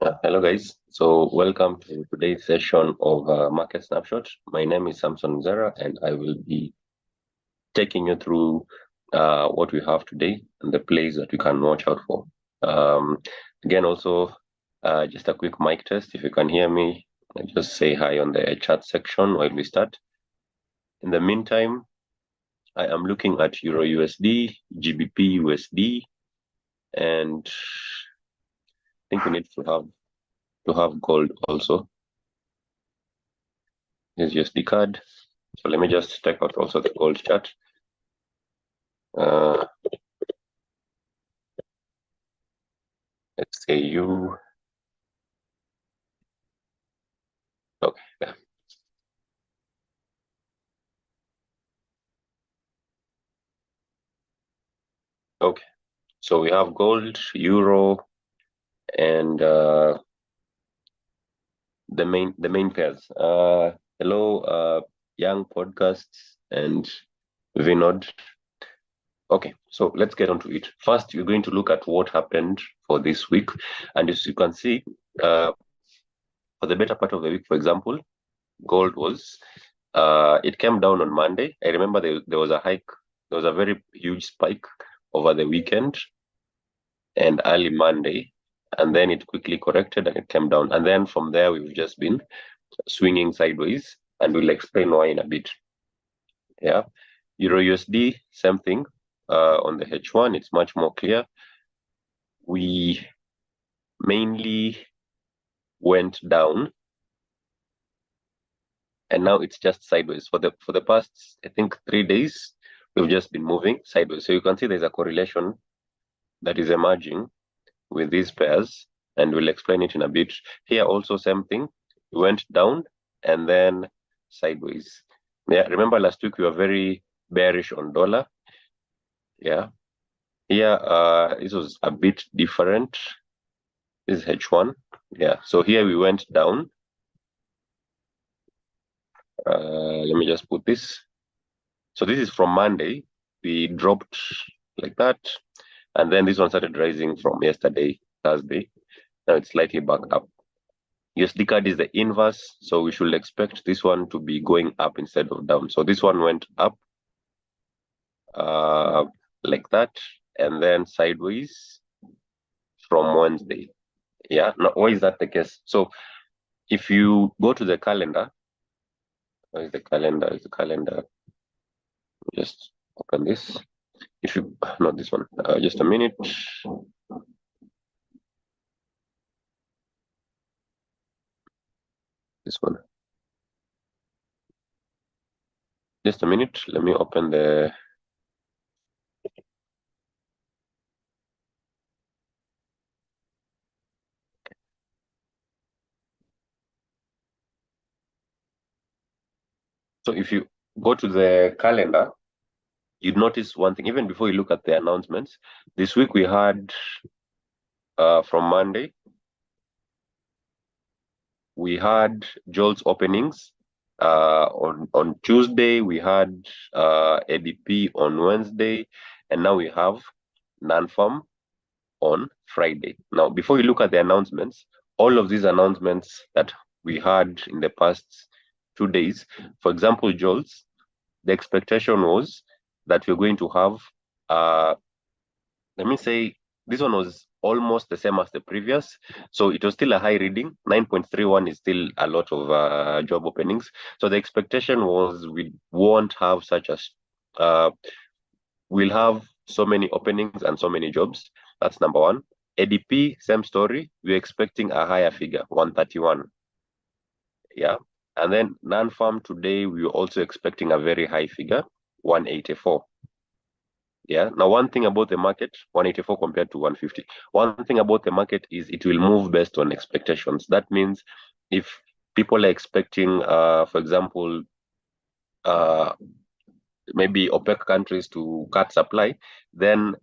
Hello guys, so welcome to today's session of Market Snapshot. My name is Samson Mzera and I will be taking you through what we have today and the plays that we can watch out for. Again, also just a quick mic test. If you can hear me, just say hi on the chat section while we start. In the meantime, I am looking at Euro USD, GBP USD, and I think we need to have gold also. Here's USD card. So let me just check out also the gold chart. Let's say you. Okay. Yeah. Okay. So we have gold, euro, and the main pairs. Hello, young podcasts and Vinod. Okay, so let's get on to it. First, we're going to look at what happened for this week. And as you can see, for the better part of the week, for example, gold was, it came down on Monday. I remember there was a hike, there was a very huge spike over the weekend and early Monday, and then it quickly corrected and it came down. And then from there, we've just been swinging sideways, and we'll explain why in a bit. Yeah, Euro USD, same thing. On the H1, it's much more clear. We mainly went down, and now it's just sideways. For the past, I think 3 days, we've just been moving sideways. So you can see there's a correlation that is emerging with these pairs, and we'll explain it in a bit. Here also same thing. We went down and then sideways. Yeah, remember last week we were very bearish on dollar. Yeah. Here this was a bit different. This is H1. Yeah. So here we went down. Let me just put this. So this is from Monday. We dropped like that. And then this one started rising from yesterday, Thursday. Now it's slightly back up. USD card is the inverse, so we should expect this one to be going up instead of down. So this one went up like that, and then sideways from Wednesday. Yeah, now why is that the case? So if you go to the calendar, where is the calendar? Is the calendar? Just open this. If you not this one, just a minute. This one. Just a minute. Let me open the. So if you go to the calendar, you'd notice one thing, even before you look at the announcements. This week we had, from Monday, we had JOLTS openings. On Tuesday, we had ADP on Wednesday, and now we have non-farm on Friday. Now, before you look at the announcements, all of these announcements that we had in the past 2 days, for example, JOLTS, the expectation was that we're going to have, let me say, this one was almost the same as the previous. So it was still a high reading. 9.31 is still a lot of job openings. So the expectation was we won't have such a, we'll have so many openings and so many jobs. That's number one. ADP, same story. We're expecting a higher figure, 131. Yeah. And then non-farm today, we were also expecting a very high figure, 184. Yeah. Now, one thing about the market, 184 compared to 150. One thing about the market is it will move based on expectations. That means if people are expecting, for example, maybe OPEC countries to cut supply, then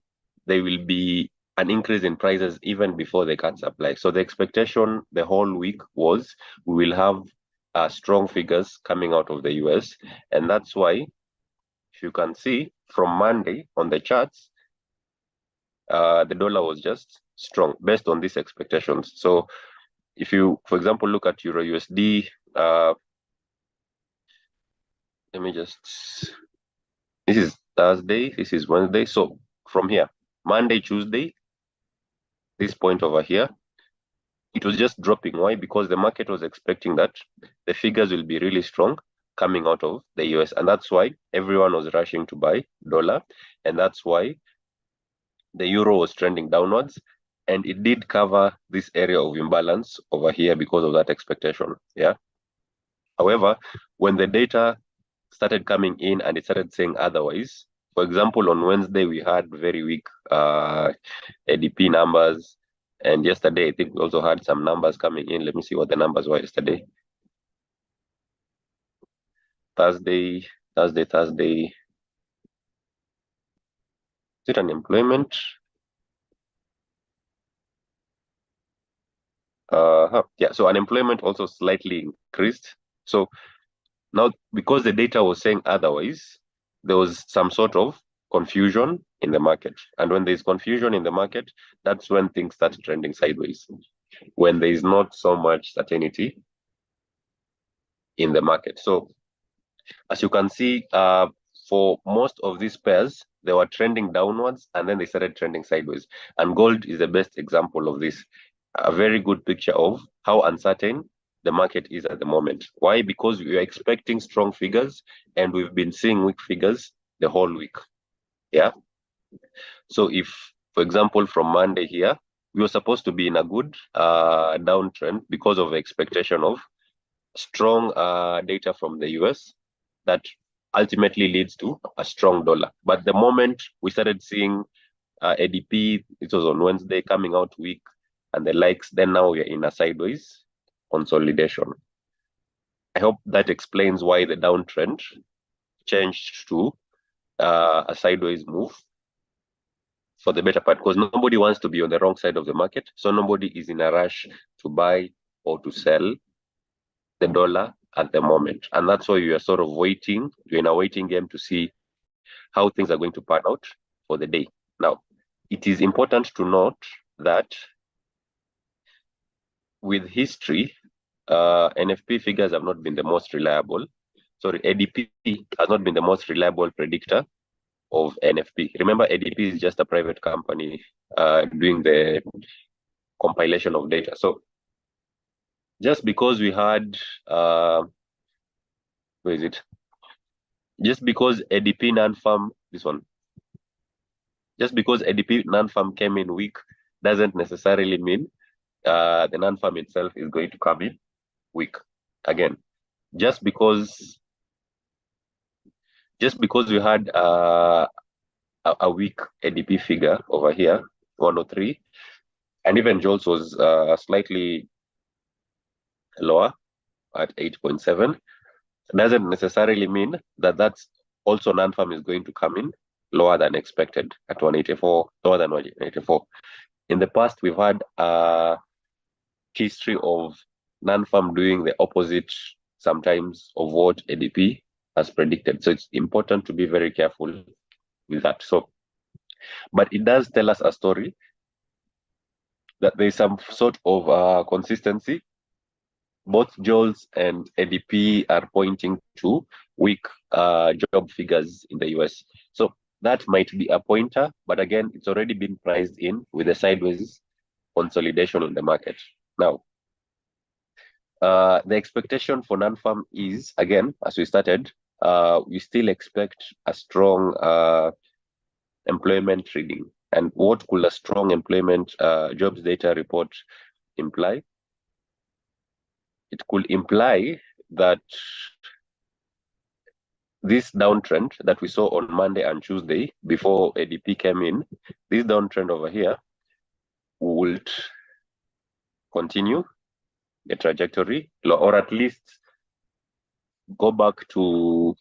there will be an increase in prices even before they cut supply. So the expectation the whole week was we will have strong figures coming out of the US. And that's why, if you can see from Monday on the charts, the dollar was just strong based on these expectations. So if you, for example, look at Euro USD, let me just, this is Thursday, this is Wednesday. So from here, Monday, Tuesday, this point over here, it was just dropping. Why? Because the market was expecting that the figures will be really strong coming out of the US. And that's why everyone was rushing to buy dollar. And that's why the euro was trending downwards. And it did cover this area of imbalance over here because of that expectation. Yeah. However, when the data started coming in and it started saying otherwise, for example, on Wednesday, we had very weak ADP numbers. And yesterday, I think we also had some numbers coming in. Let me see what the numbers were yesterday. Thursday. Is it unemployment? Yeah, so unemployment also slightly increased. So now, because the data was saying otherwise, there was some sort of confusion in the market. And when there's confusion in the market, that's when things start trending sideways. When there is not so much certainty in the market. So as you can see, for most of these pairs, they were trending downwards and then they started trending sideways. And gold is the best example of this. A very good picture of how uncertain the market is at the moment. Why? Because we are expecting strong figures and we've been seeing weak figures the whole week. Yeah. So if, for example, from Monday here, we were supposed to be in a good downtrend because of the expectation of strong data from the US that ultimately leads to a strong dollar. But the moment we started seeing ADP, it was on Wednesday, coming out weak and the likes, then now we're in a sideways consolidation. I hope that explains why the downtrend changed to a sideways move for the better part, because nobody wants to be on the wrong side of the market. So nobody is in a rush to buy or to sell the dollar at the moment. And that's why you are sort of waiting, you're in a waiting game to see how things are going to pan out for the day. Now, it is important to note that with history, NFP figures have not been the most reliable. Sorry, ADP has not been the most reliable predictor of NFP. Remember, ADP is just a private company doing the compilation of data. So just because we had, where is it? Just because ADP non-farm, this one, just because ADP non-farm came in weak doesn't necessarily mean the non-farm itself is going to come in weak. Again, just because we had a weak ADP figure over here, 103, and even JOLTS was slightly lower at 8.7, doesn't necessarily mean that that's also non-farm is going to come in lower than expected at 184, lower than 184. In the past, we've had a history of non-farm doing the opposite sometimes of what ADP has predicted. So it's important to be very careful with that. So, but it does tell us a story that there's some sort of consistency. Both JOLTS and ADP are pointing to weak job figures in the US. So that might be a pointer, but again, it's already been priced in with a sideways consolidation in the market. Now, the expectation for non-farm is, again, as we started, we still expect a strong employment reading. And what could a strong employment jobs data report imply? It could imply that this downtrend that we saw on Monday and Tuesday before ADP came in, this downtrend over here would continue the trajectory, or at least go back to,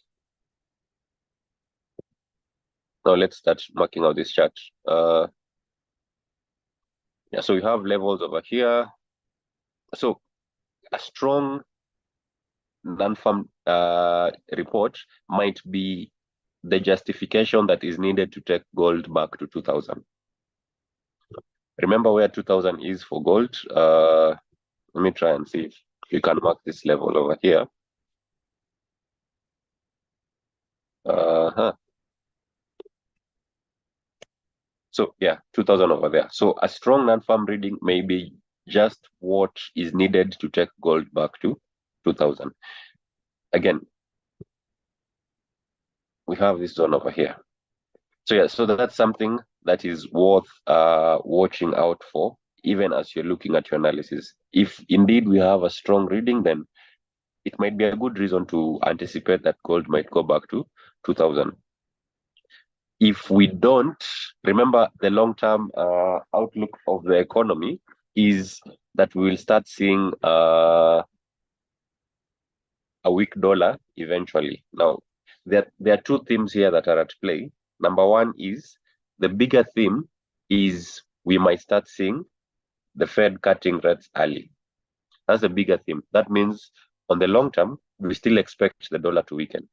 now let's start marking out this chart. Yeah, so we have levels over here. So a strong non-farm report might be the justification that is needed to take gold back to 2000. Remember where 2000 is for gold. Let me try and see if you can mark this level over here. So yeah, 2000 over there. So a strong non-farm reading may be just what is needed to take gold back to 2000. Again, we have this zone over here. So yeah, so that's something that is worth watching out for, even as you're looking at your analysis. If indeed we have a strong reading, then it might be a good reason to anticipate that gold might go back to 2000. If we don't, remember the long-term outlook of the economy is that we will start seeing a weak dollar eventually. Now, there are two themes here that are at play. Number one is the bigger theme is we might start seeing the Fed cutting rates early. That's the bigger theme. That means on the long term, we still expect the dollar to weaken.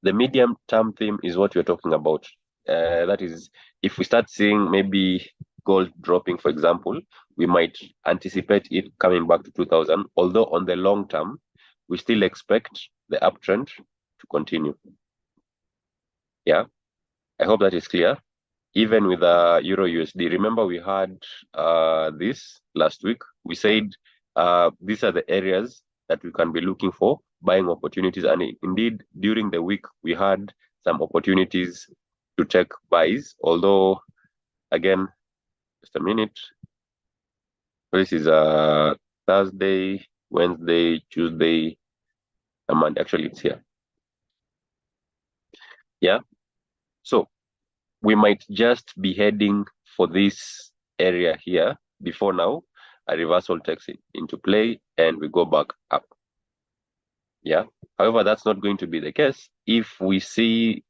The medium term theme is what we're talking about. That is, if we start seeing maybe gold dropping, for example, we might anticipate it coming back to 2000, although on the long term, we still expect the uptrend to continue. Yeah, I hope that is clear. Even with Euro USD, remember we had this last week. We said these are the areas that we can be looking for buying opportunities. And indeed, during the week, we had some opportunities to take buys. Although, again, just a minute. This is Thursday, Wednesday, Tuesday, and Monday. Actually, it's here. Yeah. So we might just be heading for this area here before now a reversal takes it into play and we go back up. Yeah. However, that's not going to be the case. If we see,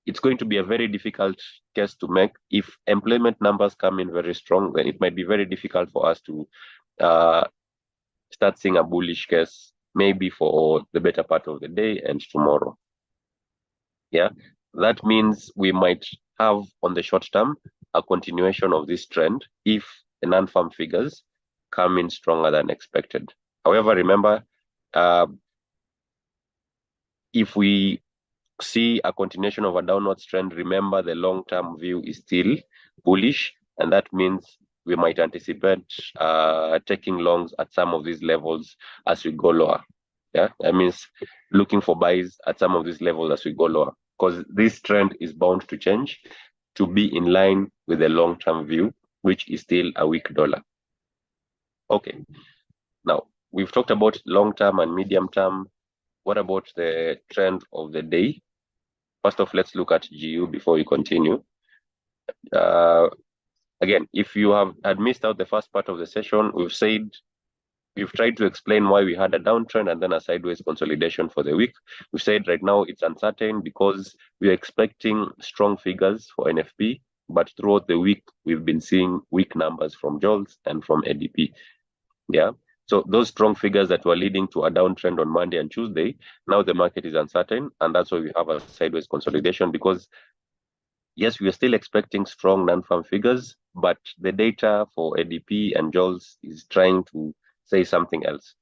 it's going to be a very difficult case to make. If employment numbers come in very strong, then it might be very difficult for us to start seeing a bullish case, maybe for the better part of the day and tomorrow. Yeah. That means we might have on the short term a continuation of this trend if the non-farm figures come in stronger than expected. However, remember, if we see a continuation of a downwards trend, remember the long-term view is still bullish, and that means we might anticipate taking longs at some of these levels as we go lower. Yeah, that means looking for buys at some of these levels as we go lower, because this trend is bound to change to be in line with the long-term view, which is still a weak dollar. Okay, now we've talked about long-term and medium-term. What about the trend of the day? First off, let's look at GU before we continue. Again, if you had missed out the first part of the session, we've tried to explain why we had a downtrend and then a sideways consolidation for the week. We said right now it's uncertain because we are expecting strong figures for NFP, but throughout the week, we've been seeing weak numbers from JOLTS and from ADP. Yeah. So those strong figures that were leading to a downtrend on Monday and Tuesday, now the market is uncertain, and that's why we have a sideways consolidation because, yes, we are still expecting strong non-farm figures, but the data for ADP and JOLTS is trying to say something else.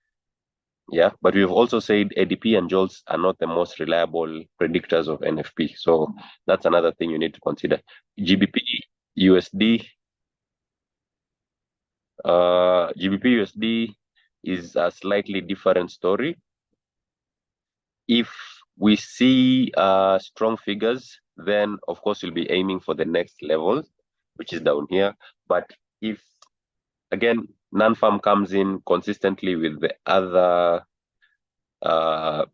Yeah, but we've also said ADP and JOLTS are not the most reliable predictors of NFP. So that's another thing you need to consider. GBP USD. GBP USD is a slightly different story. If we see strong figures, then of course we'll be aiming for the next level, which is down here. But if, again, non-farm comes in consistently with the other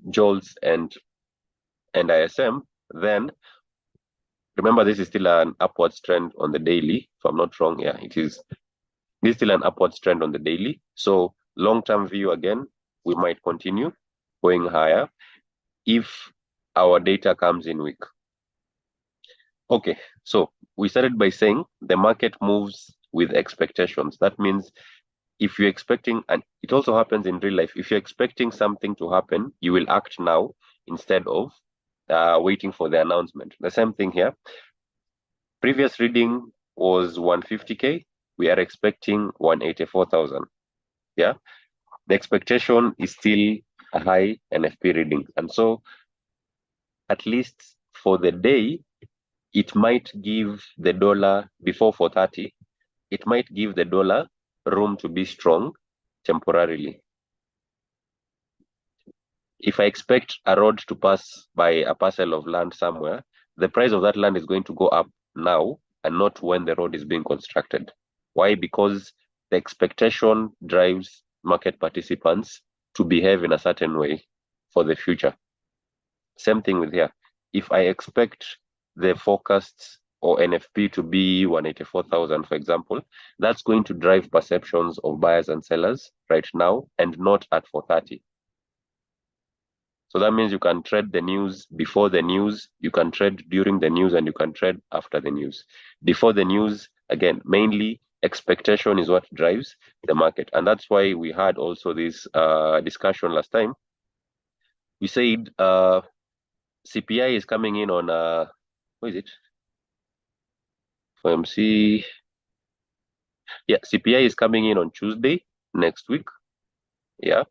JOLTS and ISM, then remember this is still an upwards trend on the daily. If I'm not wrong, yeah, it is. This is still an upwards trend on the daily. So long-term view, again, we might continue going higher if our data comes in weak. Okay, so we started by saying the market moves with expectations. That means if you're expecting, and it also happens in real life, if you're expecting something to happen, you will act now instead of waiting for the announcement. The same thing here. Previous reading was 150K. We are expecting 184,000. Yeah, the expectation is still a high NFP reading. And so at least for the day, it might give the dollar before 4:30, it might give the dollar room to be strong temporarily. If I expect a road to pass by a parcel of land somewhere, the price of that land is going to go up now and not when the road is being constructed. Why? Because the expectation drives market participants to behave in a certain way for the future. Same thing with here. If I expect the forecasts or NFP to be 184,000, for example, that's going to drive perceptions of buyers and sellers right now and not at 4:30. So that means you can trade the news before the news, you can trade during the news, and you can trade after the news. Before the news, again, mainly expectation is what drives the market. And that's why we had also this discussion last time. We said CPI is coming in on, what is it? FOMC. Yeah, CPI is coming in on Tuesday next week. Yeah.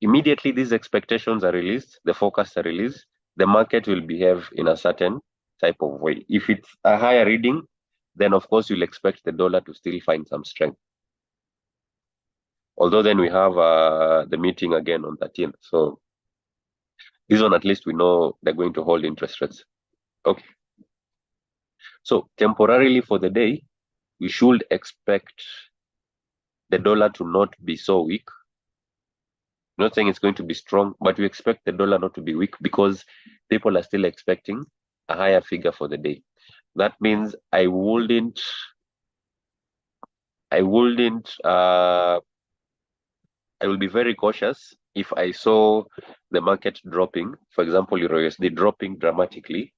Immediately these expectations are released, the forecasts are released, the market will behave in a certain type of way. If it's a higher reading, then of course you'll expect the dollar to still find some strength. Although then we have the meeting again on 13th. So this one, at least we know they're going to hold interest rates. Okay. So temporarily for the day, we should expect the dollar to not be so weak. I'm not saying it's going to be strong, but we expect the dollar not to be weak because people are still expecting a higher figure for the day. That means I will be very cautious if I saw the market dropping, for example, Euro USD dropping dramatically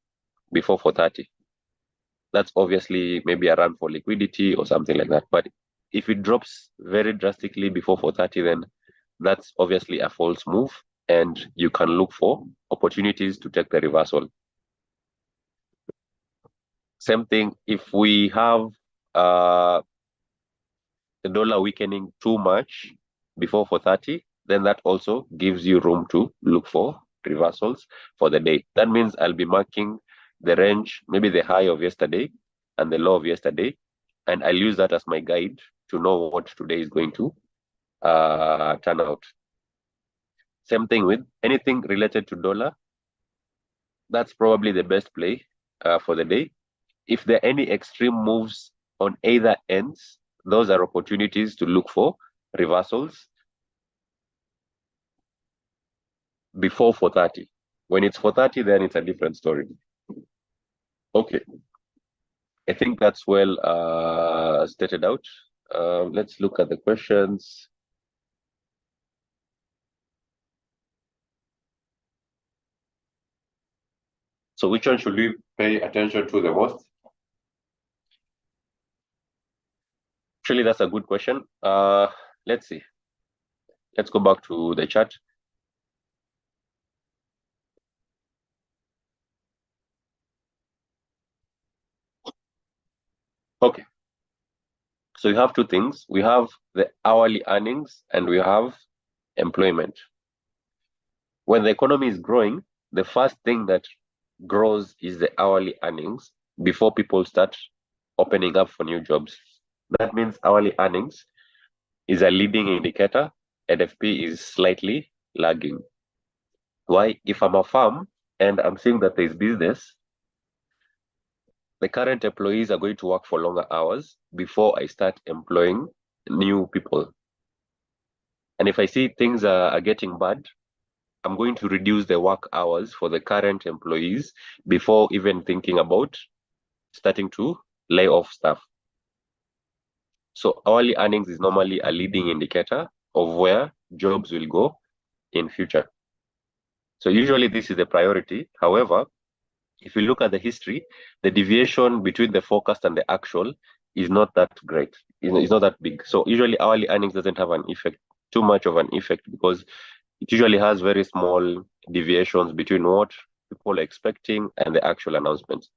before 4:30. That's obviously maybe a run for liquidity or something like that. But if it drops very drastically before 4:30, then that's obviously a false move, and you can look for opportunities to take the reversal. Same thing if we have the dollar weakening too much before 4:30, then that also gives you room to look for reversals for the day. That means I'll be marking the range, maybe the high of yesterday and the low of yesterday, and I'll use that as my guide to know what today is going to turn out. Same thing with anything related to dollar. That's probably the best play for the day. If there are any extreme moves on either ends, those are opportunities to look for reversals before 4:30. When it's 4:30, then it's a different story. Okay. I think that's well stated out. Let's look at the questions. So which one should we pay attention to the most? Actually, that's a good question. Let's see. Let's go back to the chart. Okay. So you have two things. We have the hourly earnings and we have employment. When the economy is growing, the first thing that grows is the hourly earnings before people start opening up for new jobs. That means hourly earnings is a leading indicator. NFP is slightly lagging. Why? If I'm a firm and I'm seeing that there's business, the current employees are going to work for longer hours before I start employing new people. And if I see things are getting bad, I'm going to reduce the work hours for the current employees before even thinking about starting to lay off staff. So hourly earnings is normally a leading indicator of where jobs will go in future. So usually this is the priority. However, if you look at the history, the deviation between the forecast and the actual is not that great. It's not that big. So usually hourly earnings doesn't have an effect, too much of an effect, because it usually has very small deviations between what people are expecting and the actual announcements.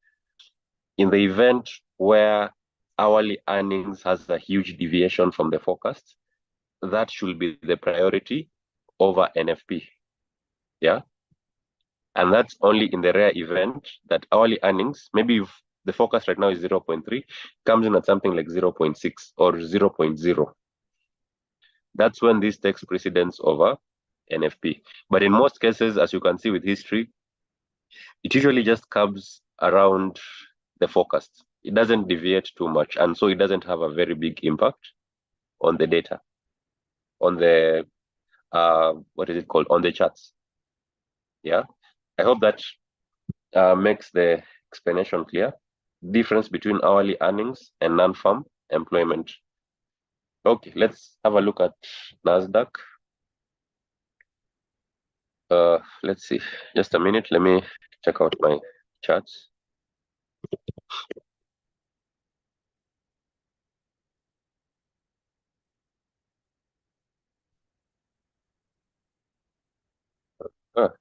In the event where hourly earnings has a huge deviation from the forecast, that should be the priority over NFP. Yeah. And that's only in the rare event that hourly earnings, maybe if the focus right now is 0.3, comes in at something like 0.6 or 0.0. That's when this takes precedence over NFP. But in most cases, as you can see with history, it usually just comes around the forecast. It doesn't deviate too much. And so it doesn't have a very big impact on the data, on the, what is it called, on the charts. Yeah. I hope that makes the explanation clear. Difference between hourly earnings and non-farm employment. Okay, let's have a look at Nasdaq. Let's see. Just a minute. Let me check out my charts. Ah,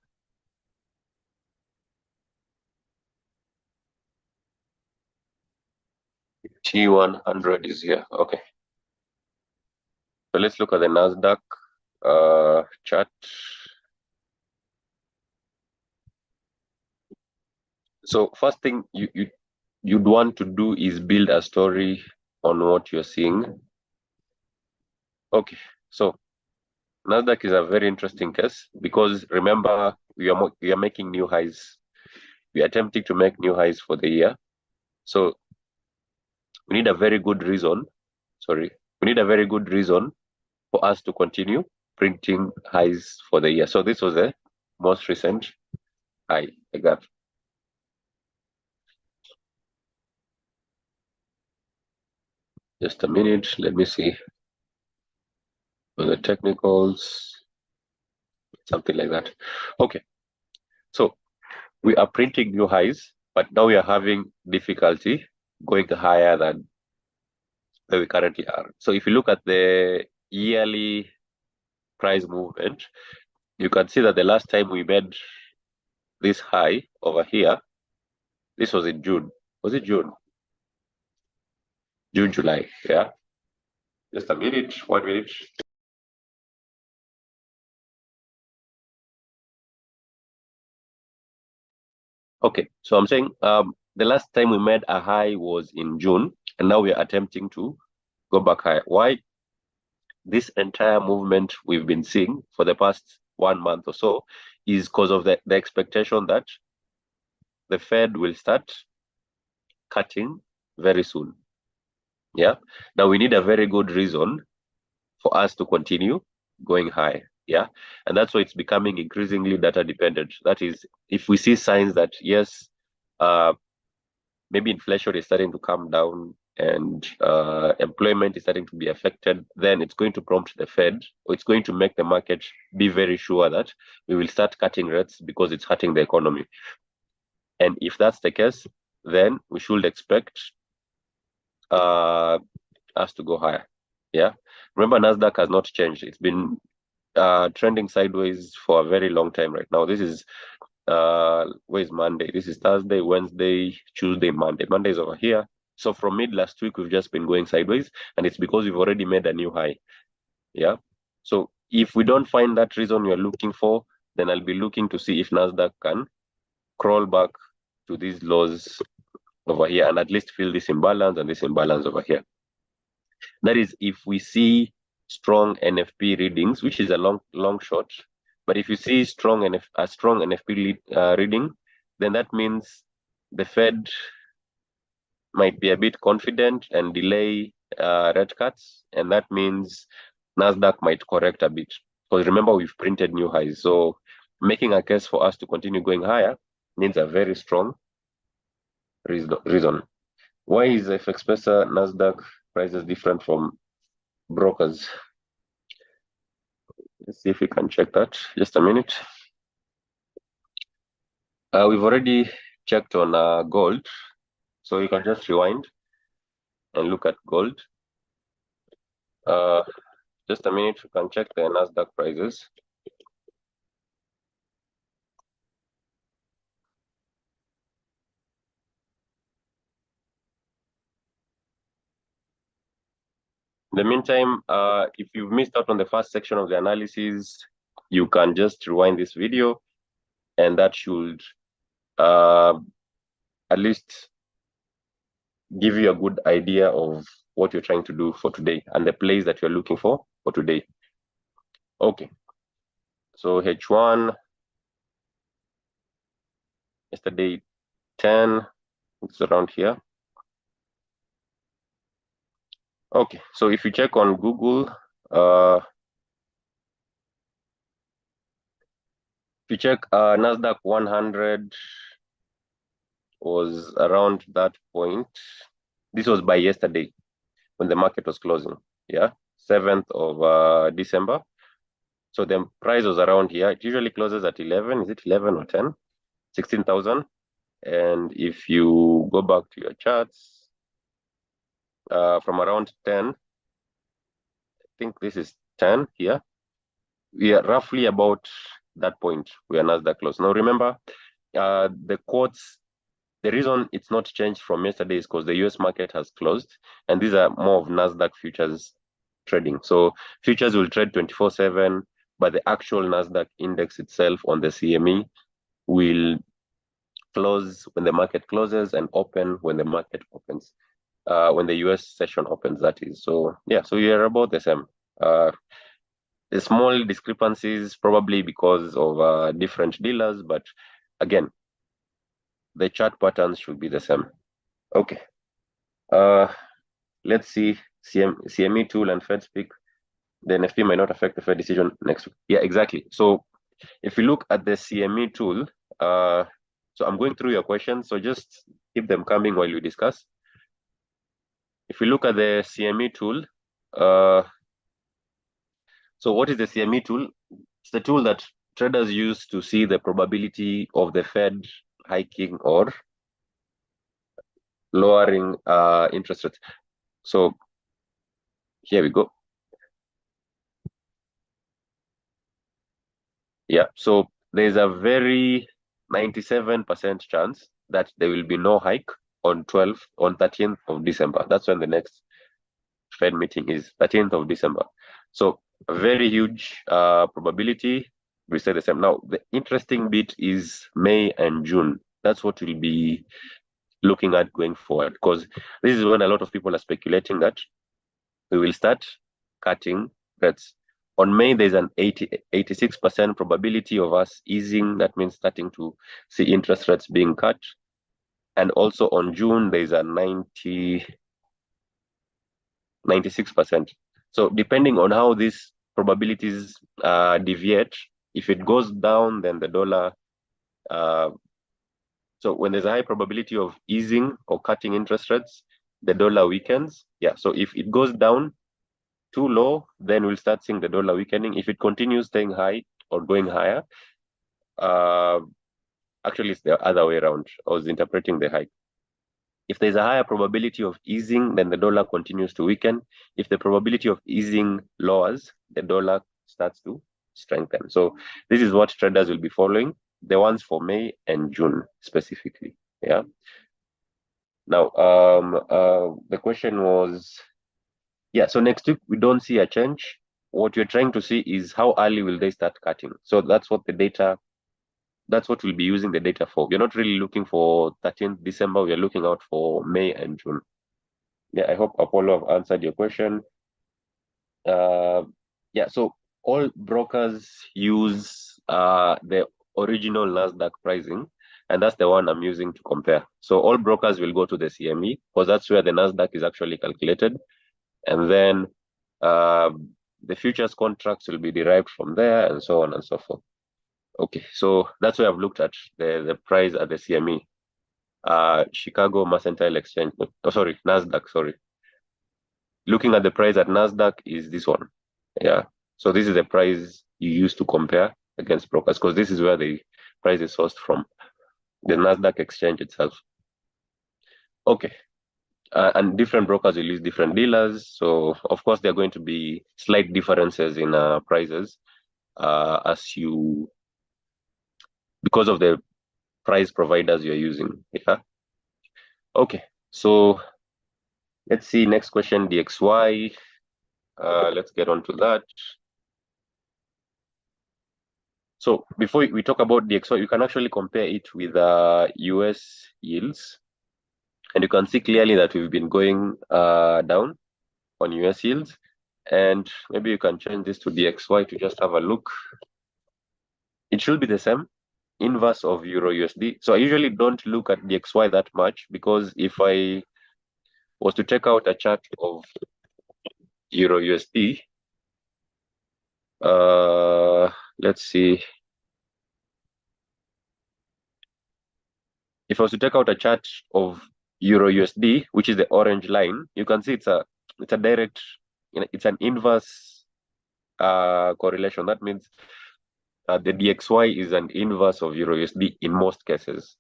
T100 is here. Okay. So let's look at the Nasdaq chart. So first thing you'd want to do is build a story on what you're seeing. Okay. So Nasdaq is a very interesting case because remember we are making new highs. We are attempting to make new highs for the year. So we need a very good reason. Sorry, we need a very good reason for us to continue printing highs for the year. So this was the most recent high I got. Just a minute. Let me see on the technicals, something like that. Okay. So we are printing new highs, but now we are having difficulty going higher than where we currently are. So if you look at the yearly price movement, you can see that the last time we made this high over here, this was in June. Was it June? June, July. Yeah. Just a minute, 1 minute. Okay. So I'm saying the last time we made a high was in June, and now we are attempting to go back higher. Why? This entire movement we've been seeing for the past 1 month or so is because of the expectation that the Fed will start cutting very soon. Yeah. Now we need a very good reason for us to continue going high. Yeah. And that's why it's becoming increasingly data dependent. That is, if we see signs that, yes, maybe inflation is starting to come down and employment is starting to be affected, then it's going to prompt the Fed, or it's going to make the market be very sure that we will start cutting rates because it's hurting the economy. And if that's the case, then we should expect us to go higher. Yeah. Remember, Nasdaq has not changed. It's been trending sideways for a very long time right now. This is where's Monday? This is Thursday, Wednesday, Tuesday, Monday. Monday is over here. So from mid last week, we've just been going sideways, and it's because we've already made a new high. Yeah. So if we don't find that reason you're looking for, then I'll be looking to see if Nasdaq can crawl back to these lows over here and at least fill this imbalance and this imbalance over here. That is if we see strong NFP readings, which is a long shot. But if you see a strong NFP reading, then that means the Fed might be a bit confident and delay rate cuts, and that means Nasdaq might correct a bit. Because remember, we've printed new highs, so making a case for us to continue going higher needs a very strong reason. Why is FXPesa Nasdaq prices different from brokers? Let's see if we can check that. Just a minute. We've already checked on gold, so you can just rewind and look at gold. Just a minute, you can check the Nasdaq prices. In the meantime, if you've missed out on the first section of the analysis, you can just rewind this video, and that should at least give you a good idea of what you're trying to do for today and the plays that you're looking for today. Okay, so H1, yesterday 10, it's around here. Okay, so if you check on Google, if you check Nasdaq 100 was around that point. This was by yesterday when the market was closing, yeah, 7th of December. So the price was around here. It usually closes at 11. Is it 11 or 10? 16,000. And if you go back to your charts, from around 10, I think this is 10 here. We are roughly about that point where Nasdaq closed. Now remember, the quotes, the reason it's not changed from yesterday is because the US market has closed, and these are more of Nasdaq futures trading. So futures will trade 24/7, but the actual Nasdaq index itself on the CME will close when the market closes and open when the market opens, when the US session opens, that is. So yeah, so you're about the same. The small discrepancies probably because of different dealers, but again, the chart patterns should be the same. Okay. Let's see CME tool and Fed speak. The NFP might not affect the Fed decision next week. Yeah, exactly. So if you look at the CME tool, so I'm going through your questions, so just keep them coming while you discuss. If you look at the CME tool, so what is the CME tool? It's the tool that traders use to see the probability of the Fed hiking or lowering interest rates. So here we go. Yeah, so there's a very 97% chance that there will be no hike on 13th of December. That's when the next Fed meeting is, 13th of December. So a very huge probability. We say the same. Now, the interesting bit is May and June. That's what we'll be looking at going forward, because this is when a lot of people are speculating that we will start cutting rates. On May, there's an 86% probability of us easing. That means starting to see interest rates being cut. And also on June, there's a 96%. So depending on how these probabilities deviate, if it goes down, then the dollar, so when there's a high probability of easing or cutting interest rates, the dollar weakens. Yeah, so if it goes down too low, then we'll start seeing the dollar weakening. If it continues staying high or going higher, actually it's the other way around. I was interpreting the high. If there's a higher probability of easing, then the dollar continues to weaken. If the probability of easing lowers, the dollar starts to strengthen. So this is what traders will be following, the ones for May and June specifically. Yeah. Now, the question was, yeah, so next week we don't see a change. What you're trying to see is how early will they start cutting. So that's what the data, that's what we'll be using the data for. We're not really looking for 13th December. We're looking out for May and June. Yeah, I hope Apollo have answered your question. Yeah, so all brokers use the original Nasdaq pricing, and that's the one I'm using to compare. So all brokers will go to the CME because that's where the Nasdaq is actually calculated, and then the futures contracts will be derived from there, and so on and so forth. Okay, so that's why I've looked at the price at the CME. Chicago Mercantile Exchange, oh, sorry, Nasdaq, sorry. Looking at the price at Nasdaq is this one. Yeah, so this is the price you use to compare against brokers, because this is where the price is sourced from, the Nasdaq exchange itself. Okay, and different brokers will use different dealers, so of course there are going to be slight differences in prices because of the price providers you're using. Yeah. Okay, so let's see next question, DXY. let's get on to that. So before we talk about the XY, you can actually compare it with US yields. And you can see clearly that we've been going down on US yields. And maybe you can change this to the XY to just have a look. It should be the same, inverse of Euro USD. So I usually don't look at the XY that much, because if I was to take out a chart of Euro USD, let's see. If I was to take out a chart of Euro USD, which is the orange line, you can see it's a direct, it's an inverse correlation. That means the DXY is an inverse of Euro USD in most cases.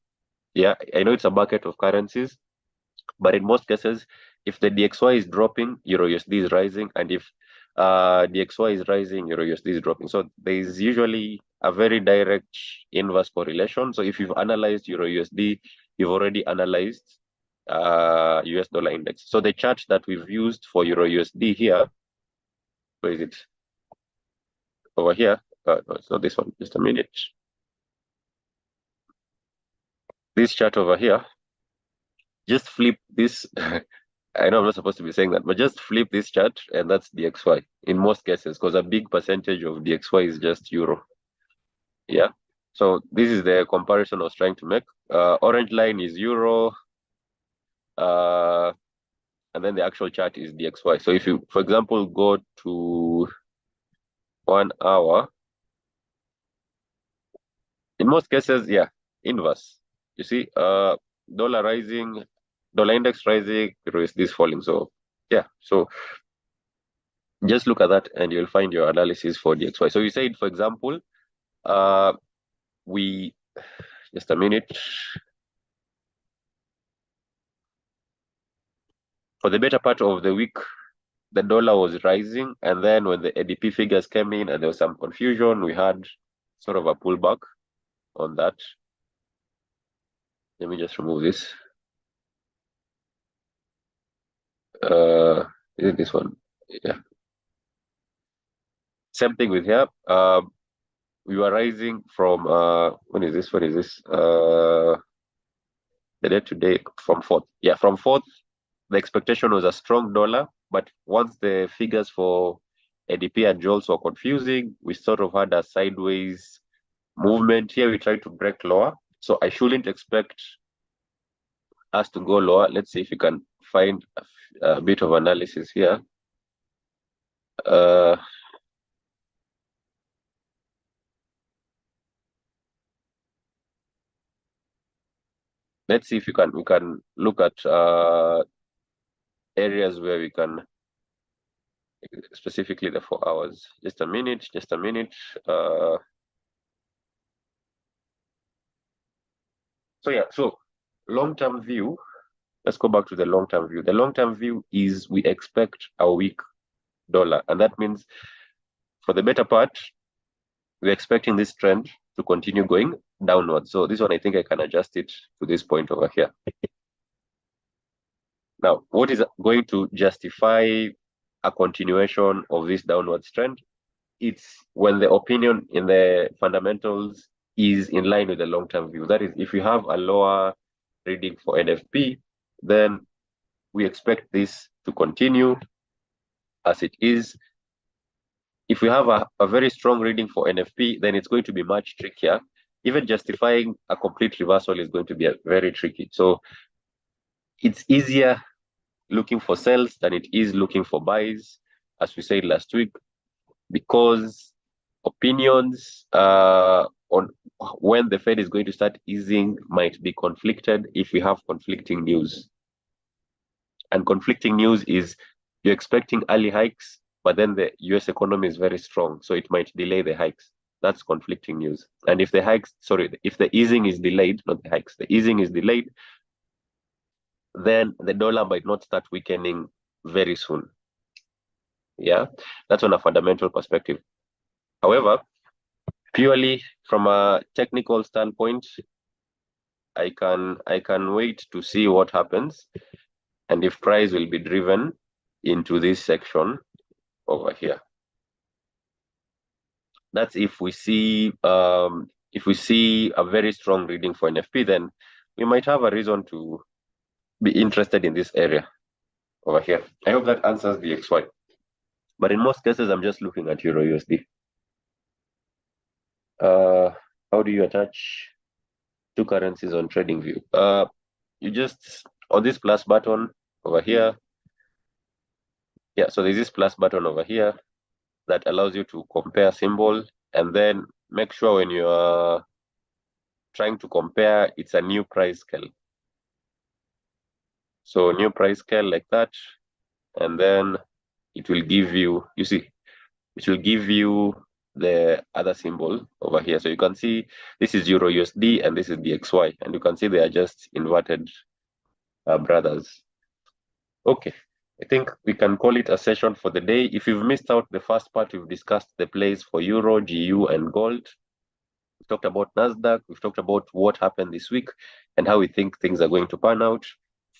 Yeah, I know it's a bucket of currencies, but in most cases, if the DXY is dropping, Euro USD is rising, and if DXY is rising, Euro USD is dropping. So there is usually a very direct inverse correlation. So if you've analyzed Euro USD, you've already analyzed US dollar index. So the chart that we've used for Euro USD here, where is it? Over here. No, it's not this one. Just a minute. This chart over here, just flip this. I know I'm not supposed to be saying that, but just flip this chart, and that's the XY in most cases, because a big percentage of the XY is just euro. Yeah. So this is the comparison I was trying to make. Orange line is euro, and then the actual chart is the XY. So if you, for example, go to 1 hour, in most cases, yeah, inverse. You see, dollar rising, dollar index rising, USD is falling. So yeah, so just look at that and you'll find your analysis for the XY. So you said, for example, we, just a minute. For the better part of the week, the dollar was rising, and then when the ADP figures came in and there was some confusion, we had sort of a pullback on that. Let me just remove this. Is it this one? Yeah. Same thing with here. We were rising from when is this? The day today from 4th. Yeah, from 4th, the expectation was a strong dollar, but once the figures for ADP and JOLTS were confusing, we sort of had a sideways movement here. We tried to break lower, so I shouldn't expect us to go lower. Let's see if we can find a bit of analysis here. Let's see if we can look at areas where we can, specifically the 4 hours. Just a minute. So yeah, so long-term view. Let's go back to the long-term view. The long-term view is we expect a weak dollar, and that means for the better part, we're expecting this trend to continue going downwards. So this one, I think I can adjust it to this point over here. Now, what is going to justify a continuation of this downwards trend? It's when the opinion in the fundamentals is in line with the long-term view. That is, if you have a lower reading for NFP, then we expect this to continue as it is. If we have a very strong reading for NFP, then it's going to be much trickier. Even justifying a complete reversal is going to be very tricky. So it's easier looking for sells than it is looking for buys, as we said last week, because opinions on when the Fed is going to start easing might be conflicted if we have conflicting news. And conflicting news is you're expecting early hikes, but then the US economy is very strong, so it might delay the hikes. That's conflicting news. And if if the easing is delayed, not the hikes, the easing is delayed, then the dollar might not start weakening very soon. Yeah, that's on a fundamental perspective. However, purely from a technical standpoint, I can wait to see what happens and if price will be driven into this section over here. That's if we see a very strong reading for NFP, then we might have a reason to be interested in this area over here. I hope that answers the XY. But in most cases, I'm just looking at Euro USD. How do you attach two currencies on TradingView? You just on this plus button over here. Yeah, so there's this plus button over here that allows you to compare symbol, and then make sure when you are trying to compare, it's a new price scale. So new price scale like that, and then it will give you, you see, it will give you the other symbol over here. So you can see this is Euro USD and this is the XY, and you can see they are just inverted brothers. Okay, I think we can call it a session for the day. If you've missed out the first part, we've discussed the plays for Euro, GU, and gold. We've talked about Nasdaq. We've talked about what happened this week and how we think things are going to pan out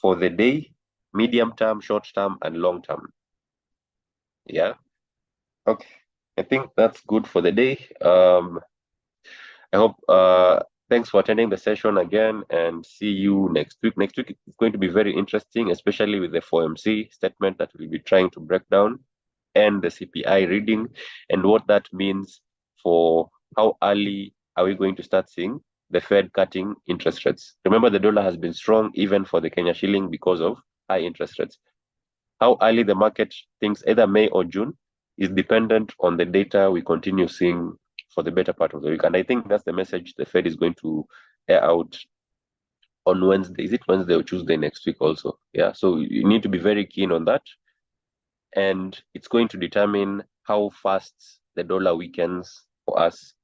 for the day, medium term, short term, and long term. Yeah. Okay. I think that's good for the day. I hope thanks for attending the session again, and see you next week. Next week is going to be very interesting, especially with the FOMC statement that we'll be trying to break down, and the CPI reading, and what that means for how early are we going to start seeing the Fed cutting interest rates. Remember, the dollar has been strong even for the Kenya shilling because of high interest rates. How early the market thinks either May or June is dependent on the data we continue seeing for the better part of the week. And I think that's the message the Fed is going to air out on Wednesday. Is it Wednesday or Tuesday next week also? Yeah, so you need to be very keen on that. And it's going to determine how fast the dollar weakens for us.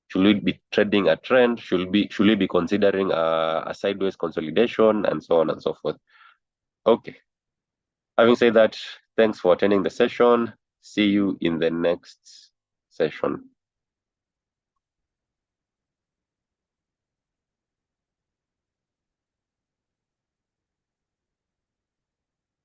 Should we be trading a trend? Should we be considering a sideways consolidation, and so on and so forth? Okay. Having said that, thanks for attending the session. See you in the next session.